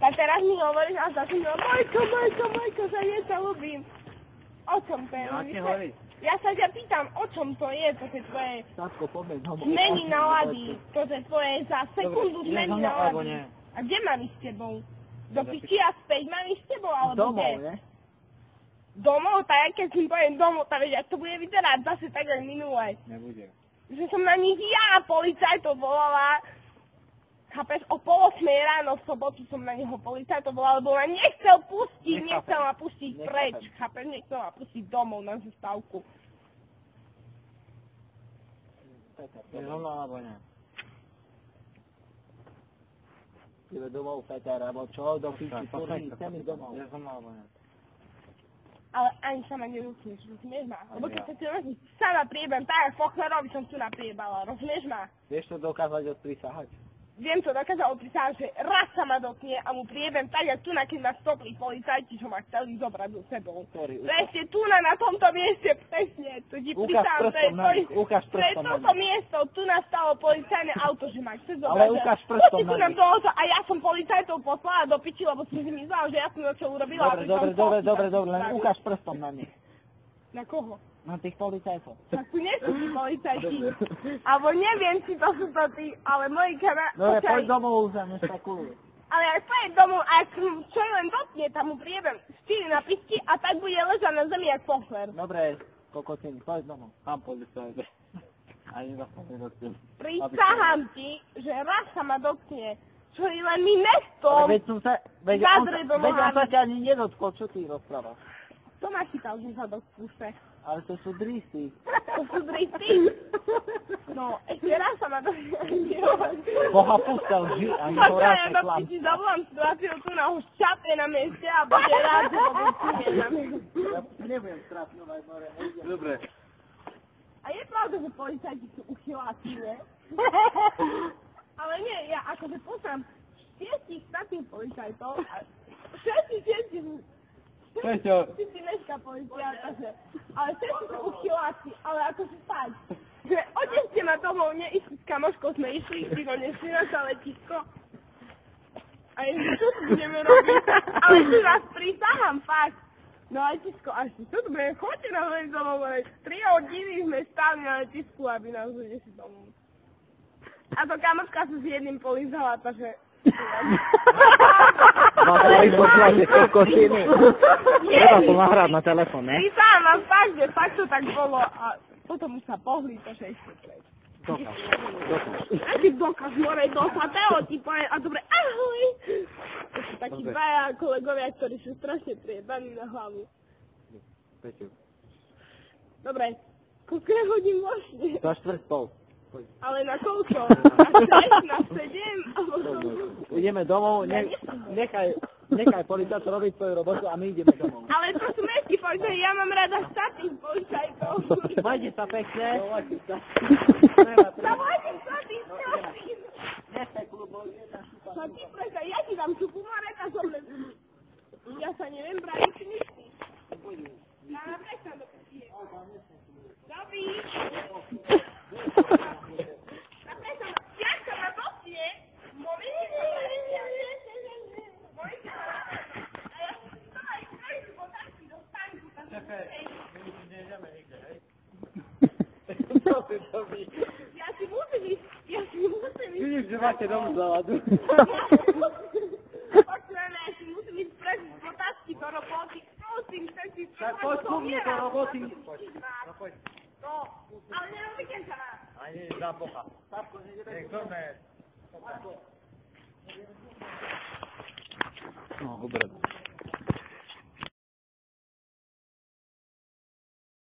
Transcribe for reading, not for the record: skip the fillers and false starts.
A teraz mi hovoríš a začínam, Mojko, sa sa ľúbim. O čom to je? Ja sa ťa pýtam, o čom to je, to je tvoje zmeny nálady. To je tvoje za sekundu zmeny nálady. A kde mám ísť s tebou? Do piči a späť mám ísť s tebou, alebo domov, kde? ne? Domov? Tak keď som poviem domov, tak veď to bude vyzerať zase tak, jak minulé. Nebude. Že som na nich ja, policajtov volala. Chápeš, o 7:30 ráno v sobotu som na neho policajtov volala, lebo ma nechcel pustiť, nechcel ma pustiť preč. Chápeš, nechcel ma pustiť domov na zastávku. Je domov, alebo nie? Ideme domov, Peter, alebo čo? Do píči, kurví, chcem ísť domov. Je domov, alebo nie? Ale ani sa ma nenúcneš, rozumieš ma? Lebo keď sa ti rozumíš, sama priebem, tak jak Fochlerovi som tu napriebala, rozumieš ma? Vieš to dokázať odprisahať? Viem to dokázal opísať, že raz sa ma dotkne a mu priebem tak, jak tu na keď ma stopli policajti, čo ma chceli zobrať so sebou. Presne tu na tomto mieste, presne, to ti prisahám, to je toto miesto, tu nastalo policajné auto, že ma chce zobrať. Ale ukáž prstom na nich. A ja som policajtov poslala do piči, lebo som si myslela, že ja som čo urobila. Dobre, len ukáž prstom na nich. Na koho? Na tých policajtov. Tak tu nie sú tí policajti. Alebo neviem, či to sú to tí, ale moji kamaráti... Dobre, poď domov už a nešpekuluj. Ale ak pojem domov, ak čo len dotkne, tam mu priebem 4 na pisti a tak bude ležať na zemi jak Fochler. Dobre, kokotiny, poď domov. Tam policajte. Ani vás tam nedotkne. Prisahám ti, že raz sa ma dotkne, čo je len mi mestom. Veď on sa ťa ani nedotkol, čo ty rozprávaš? To ma chytal, že sa dotknú se. Ale to sú dristy. To sú dristy? No, ešte raz sa ma dotkne. Boha pustel, ži, ani ho raz neklam. Ja ti zavolám situáciu, tu na ho šťapne na mieste a bude rád, že ho dotkne na mieste. Ja nebudem strapňovať, more. Dobre. A je pravda, že policajti sú uchyláci, ne? Ale nie, ja akože poznám 6 takých policajtov a 6 sú... Peťo. Ty si dneska policiáta, že... Ale všetci sú uchyláci, ale akože fakt. Že odneste ma domov, neísť s kamoškou sme išli, si ho nesli na sa letisko. A čo tu budeme robiť? Ale tu vás prisahám, fakt. No letisko, až si čo tu budeme, chodte na len domov, ale 3 hodiny sme stáli na letisku, aby nás odnesli domov. A to kamoška sa s jedným polizala, takže... Mám aj poslať kokotiny. Treba to nahrať na telefón, ne? Prisahám vám fakt, že fakt to tak bolo a potom už sa pohli to 6 preč. Dokáž. Aký dokaz, more, dosatého ti poviem, a dobre, ahoj! To sú takí dvaja kolegovia, ktorí sú strašne priebaní na hlavu. Peťo. Dobre, koľko hodín vlastne? Za 4:30. Ale na koľko? Na 6, na 7? Ideme domov, nechaj policajtov robiť svoju robotu a my ideme domov. Ale to sú mestskí policajti, ja mám rada statých policajtov. Majte sa pekne. Zavolajte statých, prosím. Statých policajti, ja ti dám čupu, mareka som len... Ja sa neviem brať, či myslíš. Dáme prečo do pečie. Dobrý. Jak sa ma dotkne, momentne sa Mojka, a ja si to aj krajšu potáčky do stánku, takže... My už nejdeme nikde, hej? Ja si musím ísť. Vidíš, že máte dom závadu. Počujeme, ja si musím ísť preč potáčky do roboty. Musím sa si... Tak poď ku mne do roboty. No, ale nerobíte sa nás. Ani za Boha. Nech to ne. No, dobre.